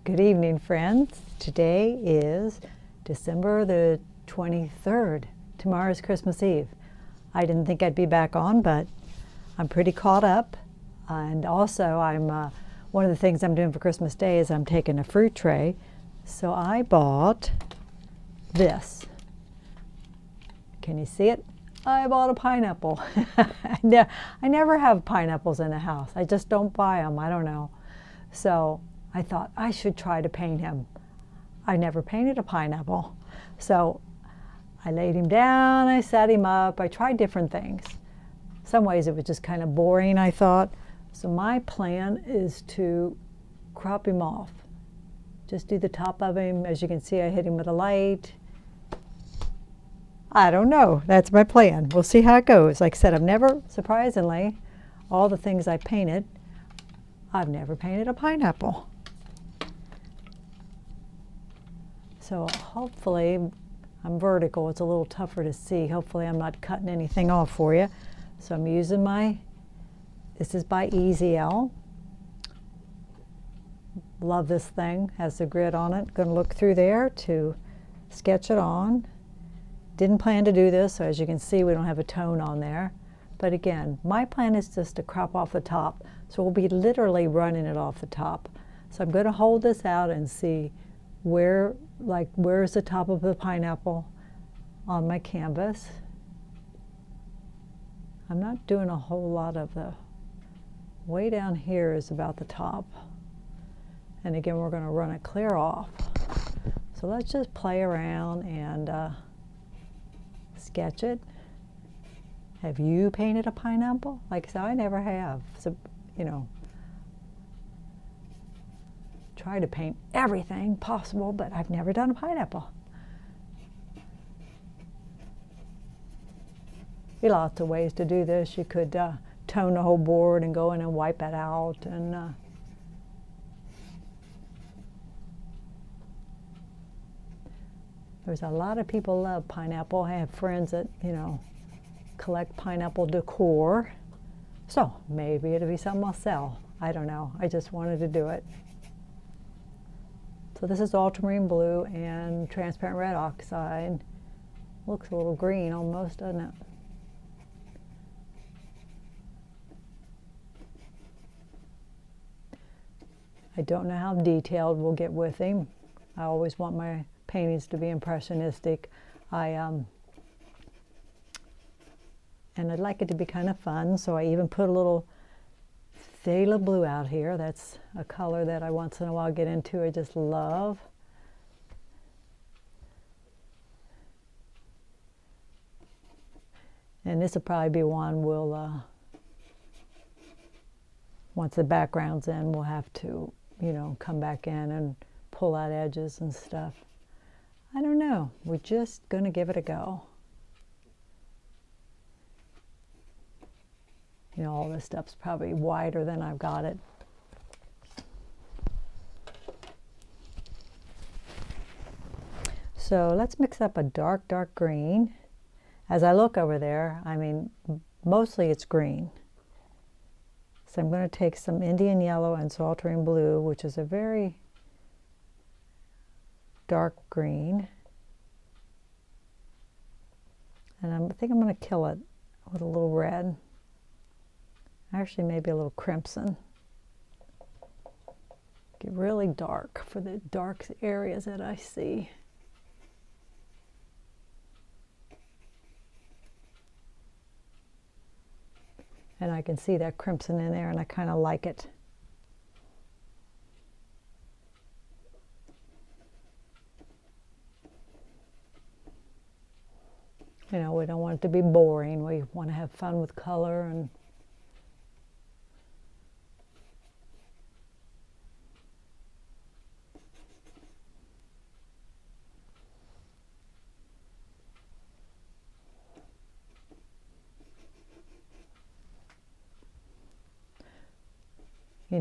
Good evening, friends. Today is December the 23rd. Tomorrow is Christmas Eve. I didn't think I'd be back on, but I'm pretty caught up. And also, one of the things I'm doing for Christmas Day is I'm taking a fruit tray. So I bought this. Can you see it? I bought a pineapple. I never have pineapples in the house. I just don't buy them. I don't know. So I thought I should try to paint him. I never painted a pineapple. So I laid him down, I set him up, I tried different things. Some ways it was just kind of boring, I thought. So my plan is to crop him off. Just do the top of him. As you can see, I hit him with a light. I don't know. That's my plan. We'll see how it goes. Like I said, I've never, surprisingly, all the things I painted, I've never painted a pineapple. So hopefully, I'm vertical. It's a little tougher to see. Hopefully I'm not cutting anything off for you. So I'm using this is by EZL. Love this thing. Has the grid on it. Going to look through there to sketch it on. Didn't plan to do this, so as you can see, we don't have a tone on there. But again, my plan is just to crop off the top. So we'll be literally running it off the top. So I'm going to hold this out and see where's the top of the pineapple on my canvas. I'm not doing a whole lot of the way down here is about the top. And again, we're going to run it clear off. So let's just play around and sketch it. Have you painted a pineapple? Like I said, I never have. So, try to paint everything possible, but I've never done a pineapple. Be lots of ways to do this. You could tone the whole board and go in and wipe it out, and there's a lot of people love pineapple. I have friends that collect pineapple decor, so maybe it'll be something I'll sell. I don't know. I just wanted to do it. So this is ultramarine blue and transparent red oxide. Looks a little green almost, doesn't it? I don't know how detailed we'll get with him. I always want my paintings to be impressionistic. And I'd like it to be kind of fun, so I even put a little phthalo blue out here. That's a color that I once in a while get into. I just love. And this will probably be one we'll, once the background's in, we'll have to, come back in and pull out edges and stuff. I don't know. We're just going to give it a go. All this stuff's probably wider than I've got it. So let's mix up a dark, dark green. As I look over there, mostly it's green. So I'm going to take some Indian yellow and ultramarine blue, which is a very dark green. And I think I'm going to kill it with a little red. Actually, maybe a little crimson. Get really dark for the dark areas that I see. And I can see that crimson in there, and I kind of like it. We don't want it to be boring. We want to have fun with color and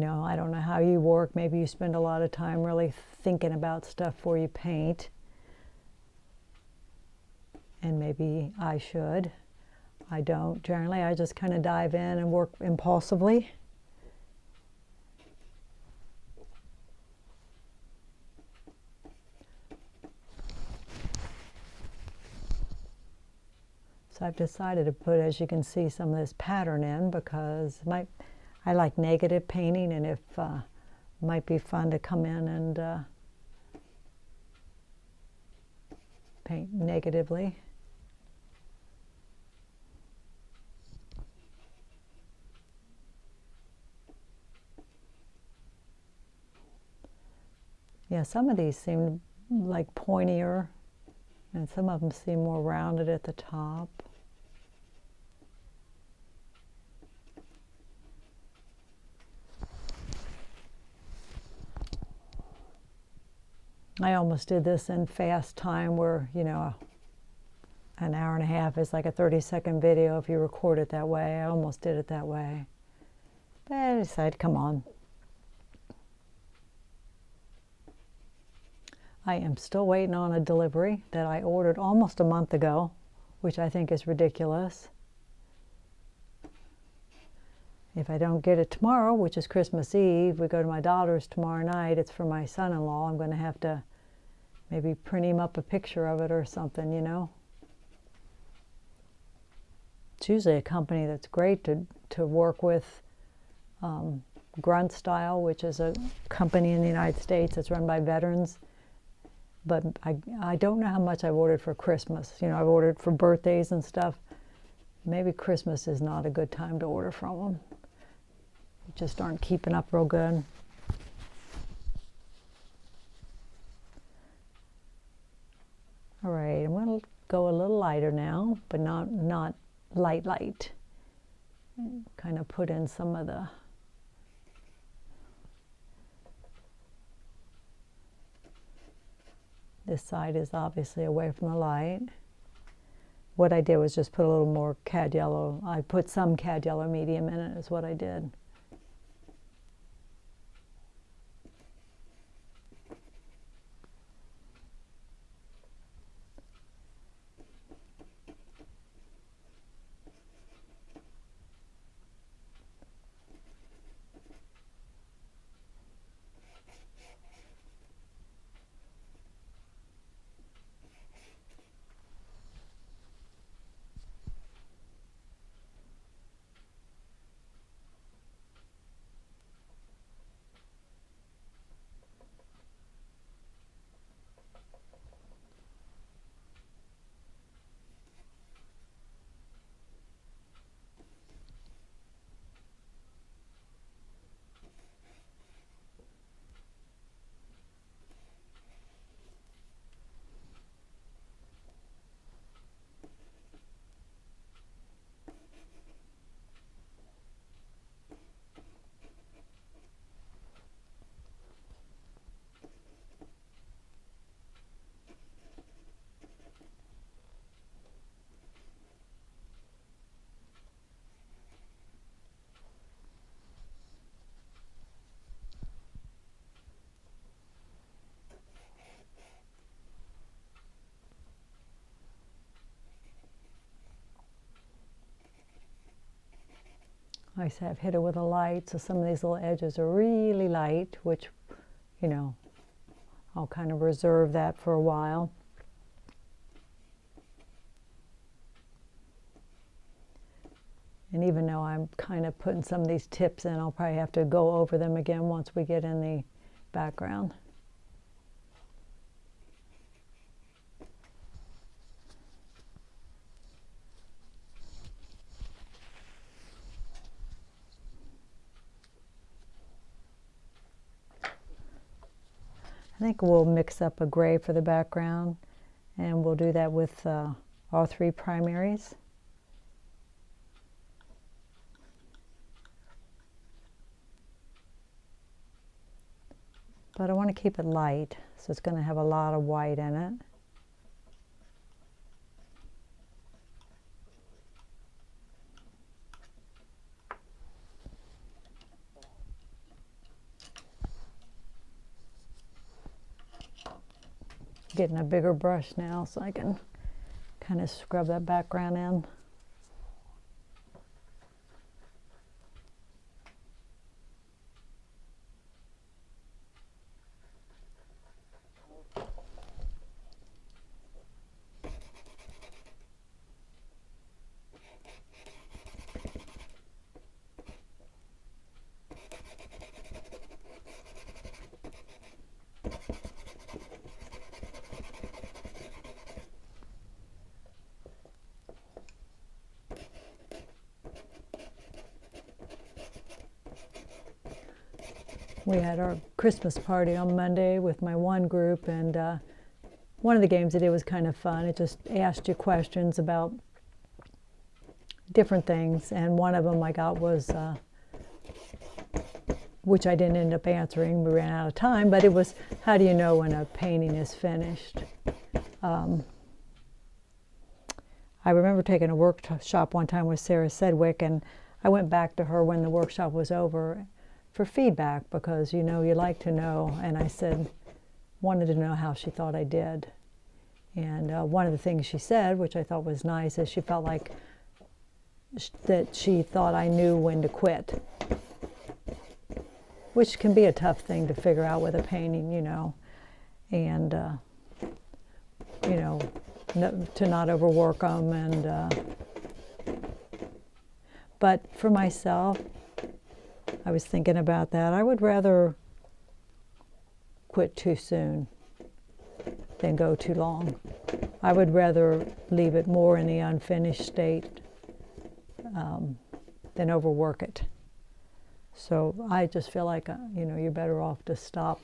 I don't know how you work. Maybe you spend a lot of time really thinking about stuff before you paint. And maybe I should. I don't. Generally, I just kind of dive in and work impulsively. So I've decided to put, as you can see, some of this pattern in because I like negative painting, and if might be fun to come in and paint negatively. Yeah, some of these seem like pointier, and some of them seem more rounded at the top. I almost did this in fast time where, you know, an hour and a half is like a 30-second video if you record it that way. I almost did it that way. But I decided, come on. I am still waiting on a delivery that I ordered almost a month ago, which I think is ridiculous. If I don't get it tomorrow, which is Christmas Eve, we go to my daughter's tomorrow night. It's for my son-in-law. I'm going to have to maybe print him up a picture of it or something, you know. It's usually a company that's great to work with. Grunt Style, which is a company in the United States that's run by veterans. But I don't know how much I've ordered for Christmas. You know, I've ordered for birthdays and stuff. Maybe Christmas is not a good time to order from them. Just aren't keeping up real good. All right, I'm going to go a little lighter now, but not light. Kind of put in some of the this side is obviously away from the light. What I did was just put a little more cad yellow. I put some cad yellow medium in it is what I did. Like I said, I've hit it with a light, so some of these little edges are really light, which, you know, I'll kind of reserve that for a while. And even though I'm kind of putting some of these tips in, I'll probably have to go over them again once we get in the background. I think we'll mix up a gray for the background, and we'll do that with all three primaries. But I want to keep it light, so it's going to have a lot of white in it. Getting a bigger brush now so I can kind of scrub that background in. we had our Christmas party on Monday with my one group, and one of the games I did was kind of fun. It just asked you questions about different things, and one of them I got was, which I didn't end up answering, we ran out of time, but it was, how do you know when a painting is finished? I remember taking a workshop one time with Sarah Sedgwick, and I went back to her when the workshop was over for feedback, because you like to know, and I wanted to know how she thought I did. And one of the things she said, which I thought was nice, is she felt like that she thought I knew when to quit, which can be a tough thing to figure out with a painting, and to not overwork them. And but for myself, I was thinking about that. I would rather quit too soon than go too long. I would rather leave it more in the unfinished state than overwork it. So I just feel like, you're better off to stop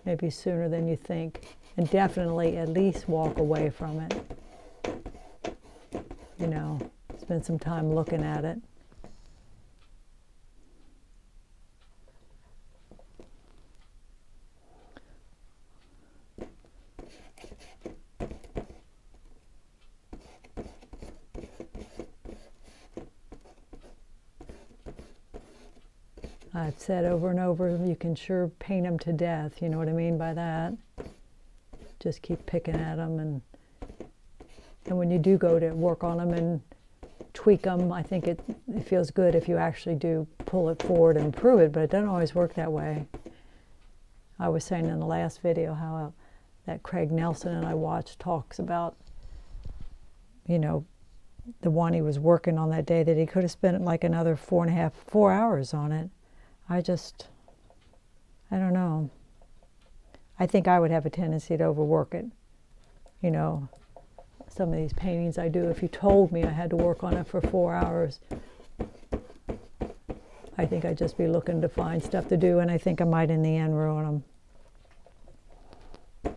maybe sooner than you think, and definitely at least walk away from it. Spend some time looking at it. I've said over and over, you can sure paint them to death. You know what I mean by that? Just keep picking at them, and when you do go to work on them and tweak them, I think it feels good if you actually do pull it forward and improve it, but it doesn't always work that way. I was saying in the last video how that Craig Nelson and I watched talks about, the one he was working on that day, that he could have spent like another 4 hours on it. I don't know. I think I would have a tendency to overwork it. Some of these paintings I do, if you told me I had to work on it for 4 hours, I think I'd just be looking to find stuff to do, and I think I might in the end ruin them.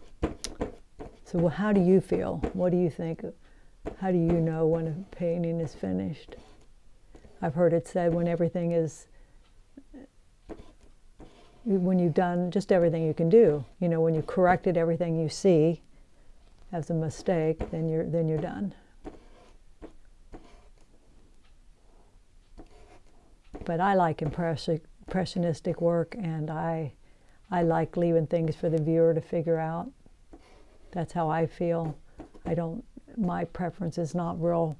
So how do you feel? What do you think? How do you know when a painting is finished? I've heard it said when everything is, when you've done just everything you can do, when you corrected everything you see as a mistake, then you're done. But I like impressionistic work, and I like leaving things for the viewer to figure out. That's how I feel. My preference is not real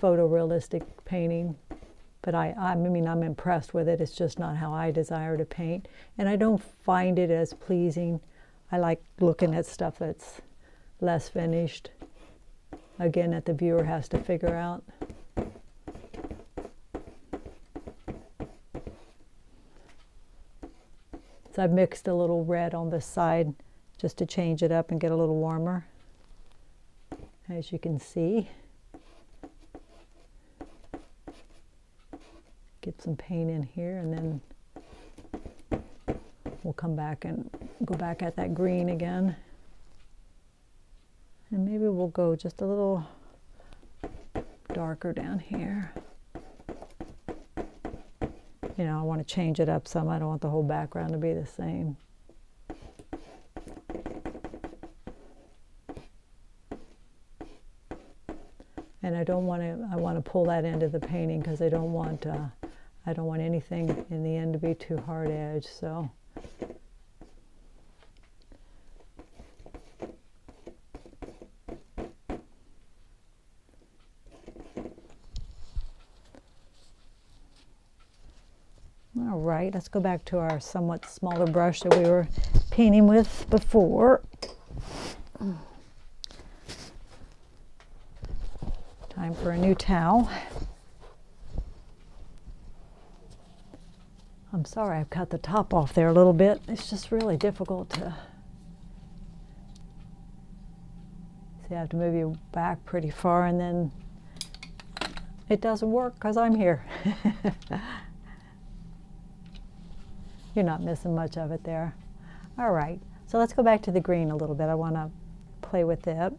photorealistic painting. But I'm impressed with it. It's just not how I desire to paint. And I don't find it as pleasing. I like looking at stuff that's less finished. Again, that the viewer has to figure out. So I've mixed a little red on this side just to change it up and get a little warmer, as you can see. Get some paint in here, and then we'll come back and go back at that green again. And maybe we'll go just a little darker down here. I want to change it up some. I don't want the whole background to be the same. And I want to pull that into the painting, because I don't want anything in the end to be too hard edged. So all right, let's go back to our somewhat smaller brush that we were painting with before. Time for a new towel. I'm sorry I've cut the top off there a little bit. It's just really difficult to see. I have to move you back pretty far, and then it doesn't work because I'm here. You're not missing much of it there. All right, so let's go back to the green a little bit. I want to play with it.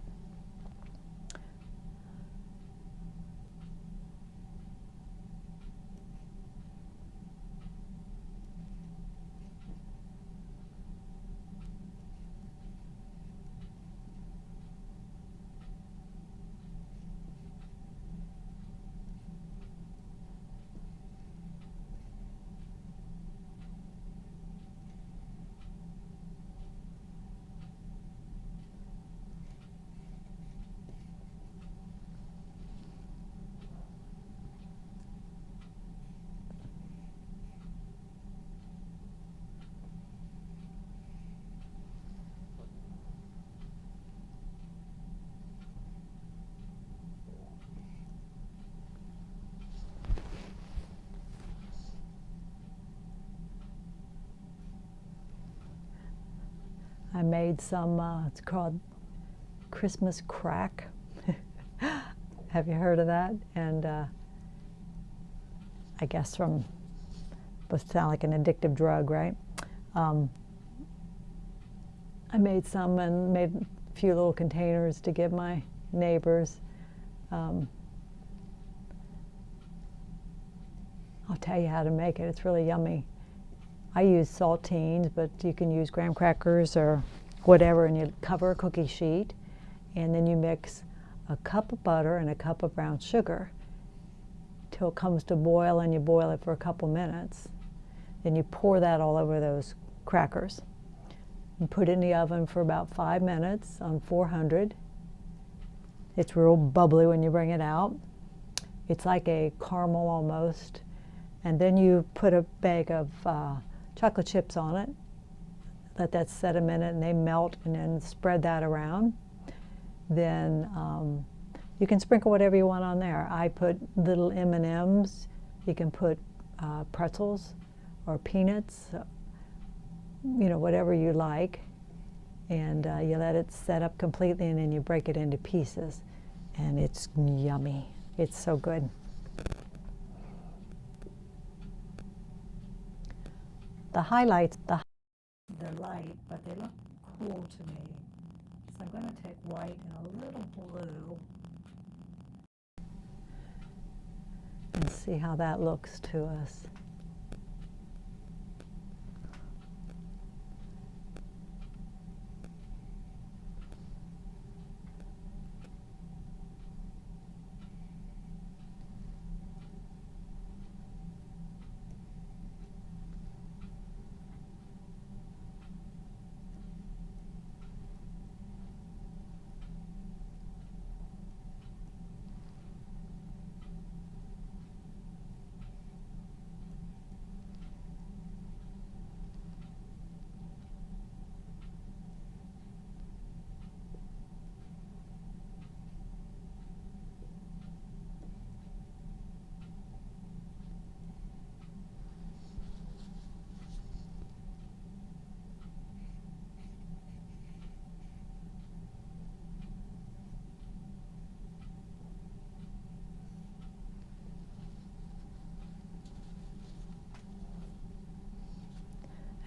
I made some, it's called Christmas crack. Have you heard of that? And I guess from, would sound like an addictive drug, right? I made some and made a few little containers to give my neighbors. I'll tell you how to make it. It's really yummy. I use saltines, but you can use graham crackers or whatever, and you cover a cookie sheet, and then you mix a cup of butter and a cup of brown sugar till it comes to boil, and you boil it for a couple minutes. Then you pour that all over those crackers and put it in the oven for about 5 minutes on 400. It's real bubbly when you bring it out. It's like a caramel almost. And then you put a bag of chocolate chips on it. Let that set a minute and they melt, and then spread that around. Then you can sprinkle whatever you want on there. I put little M&Ms. You can put pretzels or peanuts, you know, whatever you like. And you let it set up completely, and then you break it into pieces. And it's yummy. It's so good. The highlights, they're light, but they look cool to me. So I'm going to take white and a little blue and see how that looks to us.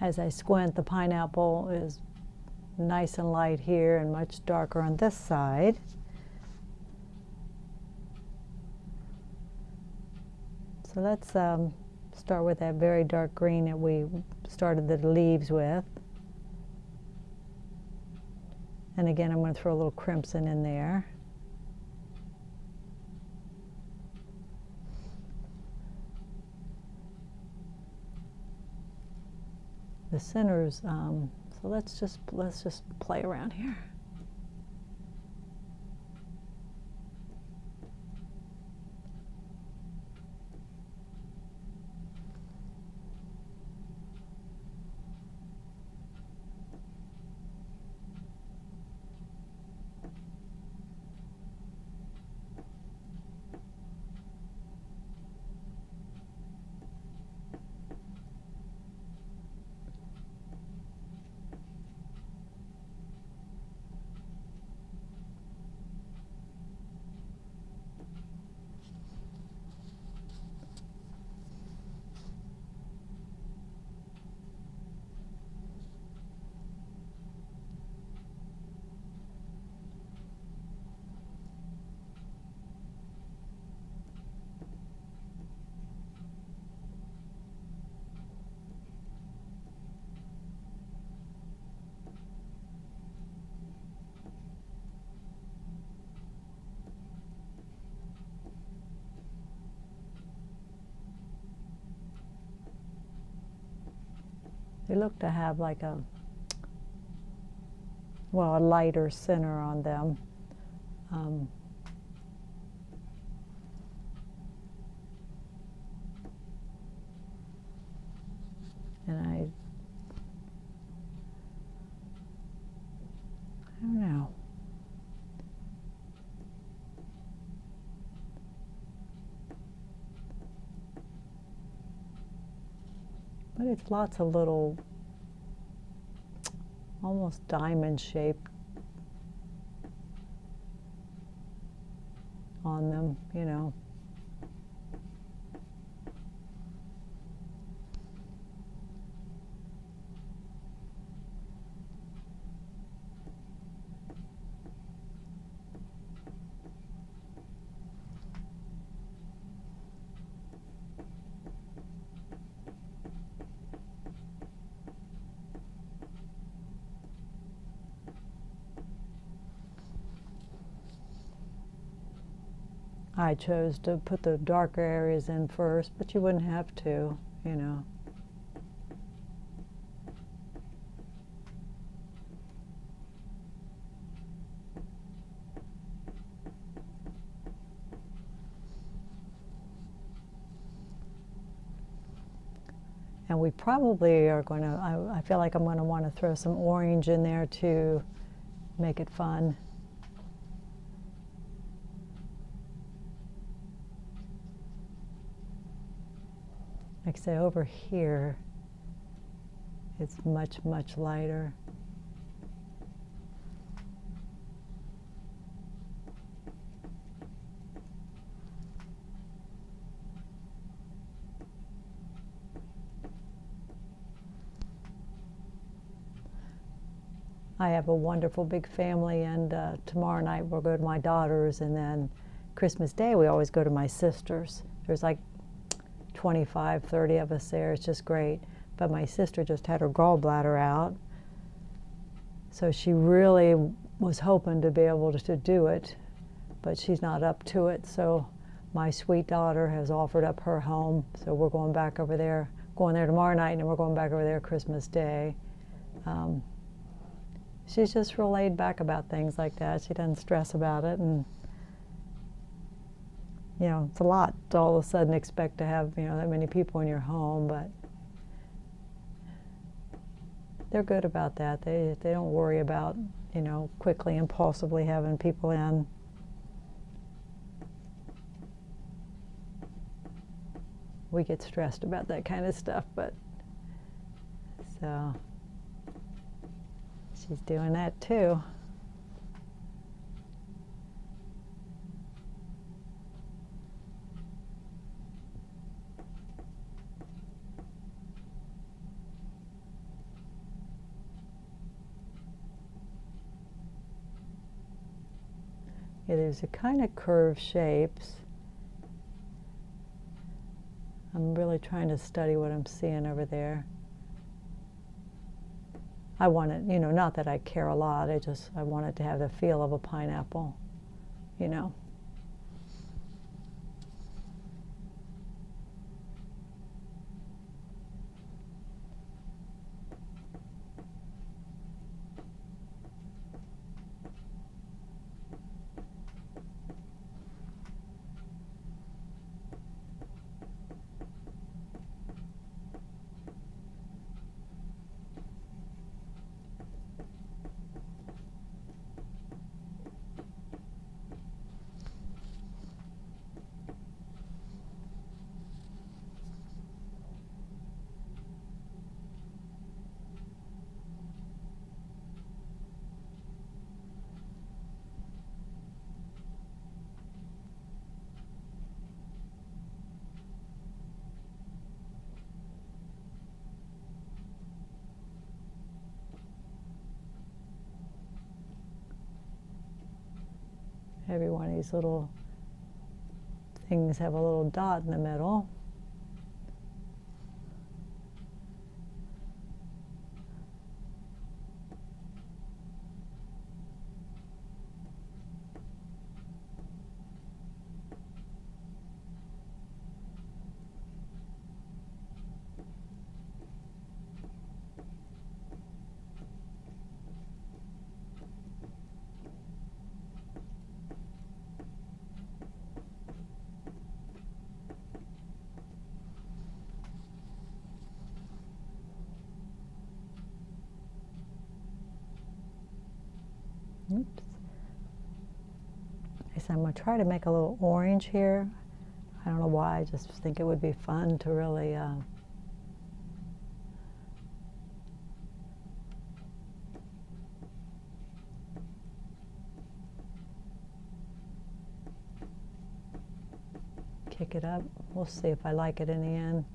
As I squint, the pineapple is nice and light here and much darker on this side. So let's start with that very dark green that we started the leaves with. And again, I'm going to throw a little crimson in there. The centers, so let's just play around here. They look to have like a lighter center on them. And I don't know. But it's lots of little, almost diamond shaped on them, you know. I chose to put the darker areas in first, but you wouldn't have to, you know. And we probably are going to, I feel like I'm going to want to throw some orange in there to make it fun. Like I say, over here, it's much, much lighter. I have a wonderful big family, and tomorrow night we'll go to my daughter's, and then Christmas Day we always go to my sister's. There's like 25, 30 of us there. It's just great. But my sister just had her gallbladder out, so she really was hoping to be able to do it, but she's not up to it. So my sweet daughter has offered up her home, so we're going back over there, going there tomorrow night, and then we're going back over there Christmas Day. She's just real laid back about things like that. She doesn't stress about it, and you know, it's a lot to all of a sudden expect to have, you know, that many people in your home, but they're good about that. They don't worry about, you know, quickly, impulsively having people in. We get stressed about that kind of stuff, but so she's doing that too. Yeah, there's a kind of curved shapes. I'm really trying to study what I'm seeing over there. I want it, you know, not that I care a lot, I want it to have the feel of a pineapple, you know. Every one of these little things have a little dot in the middle. I'm going to try to make a little orange here. I don't know why, I just think it would be fun to really kick it up. We'll see if I like it in the end.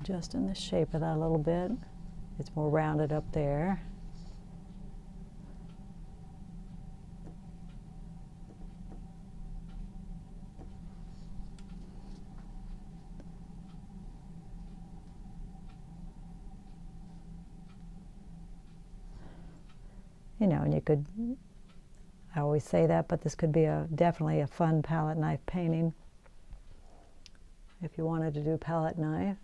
Just in the shape of that a little bit. It's more rounded up there. You know, and you could, I always say that, but this could be definitely a fun palette knife painting if you wanted to do palette knife.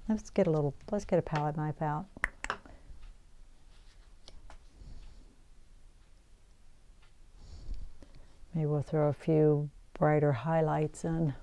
Let's get a palette knife out. Maybe we'll throw a few brighter highlights in.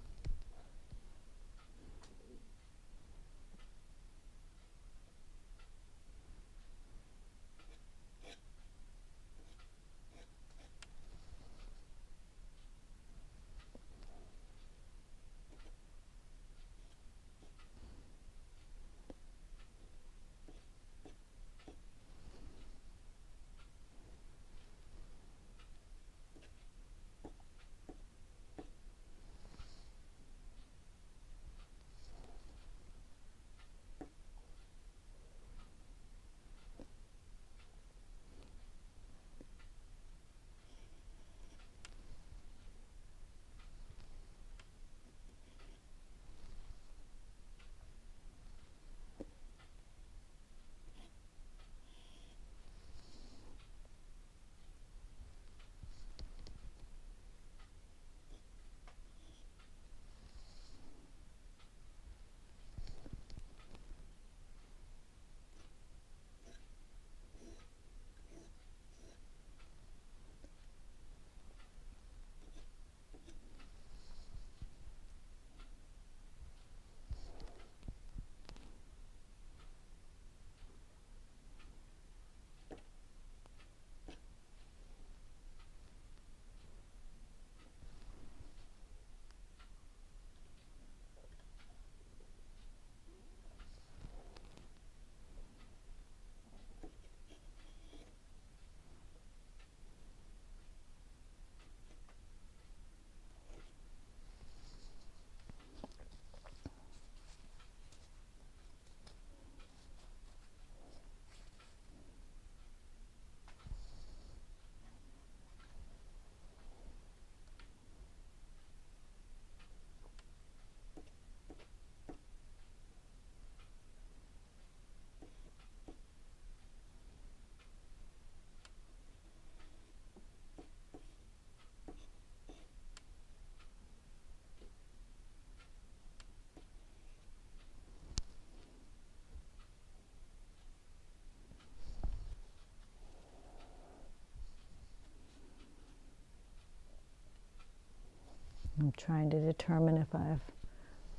trying to determine if I've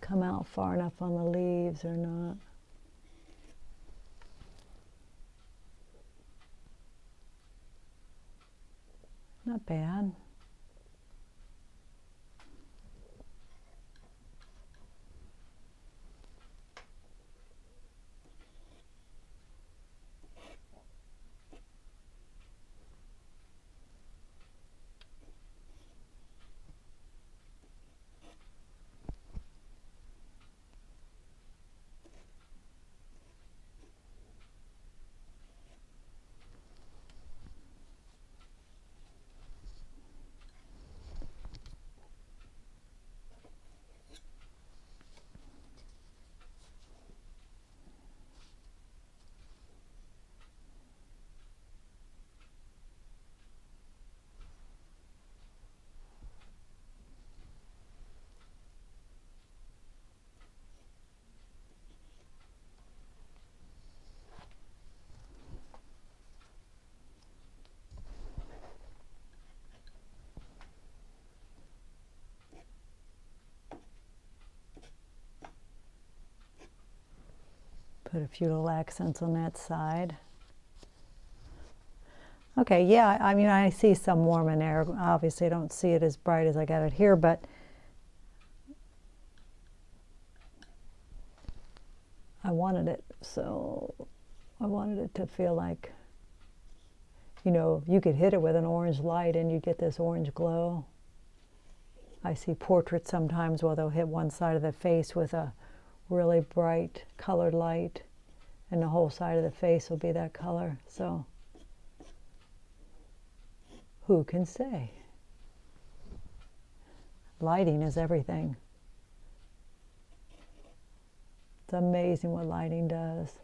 come out far enough on the leaves or not. Not bad. Put a few little accents on that side. Okay, yeah, I mean, I see some warm in there. Obviously, I don't see it as bright as I got it here, but I wanted it, so I wanted it to feel like, you know, you could hit it with an orange light and you get this orange glow. I see portraits sometimes where they'll hit one side of the face with a really bright colored light, and the whole side of the face will be that color. So who can say? Lighting is everything. It's amazing what lighting does.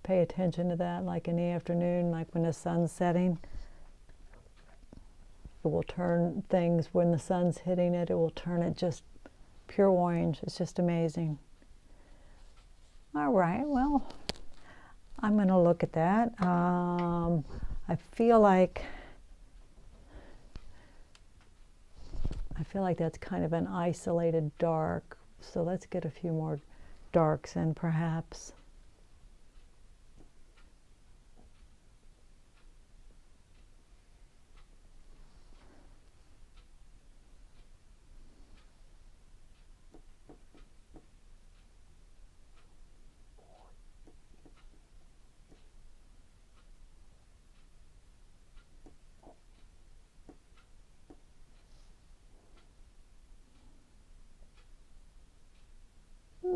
Pay attention to that, like in the afternoon, like when the sun's setting. It will turn things, when the sun's hitting it, it will turn it just pure orange. It's just amazing. All right, well, I'm going to look at that. I feel like that's kind of an isolated dark. So let's get a few more darks in, perhaps.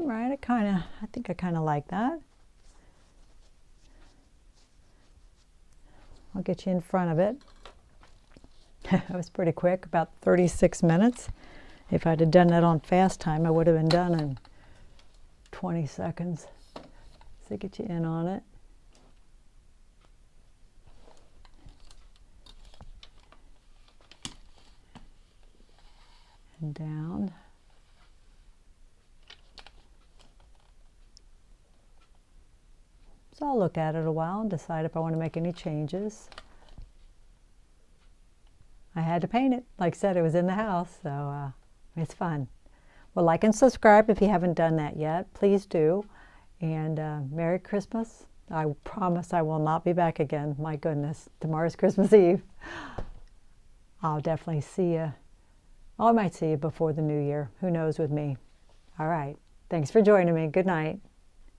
Right, I think I kind of like that. I'll get you in front of it. That was pretty quick, about 36 minutes. If I'd have done that on fast time, I would have been done in 20 seconds. So get you in on it. And down. So I'll look at it a while and decide if I want to make any changes. I had to paint it. Like I said, it was in the house, so it's fun. Well, like and subscribe if you haven't done that yet. Please do. And Merry Christmas. I promise I will not be back again. My goodness, tomorrow's Christmas Eve. I'll definitely see you. Oh, I might see you before the new year. Who knows with me. All right. Thanks for joining me. Good night.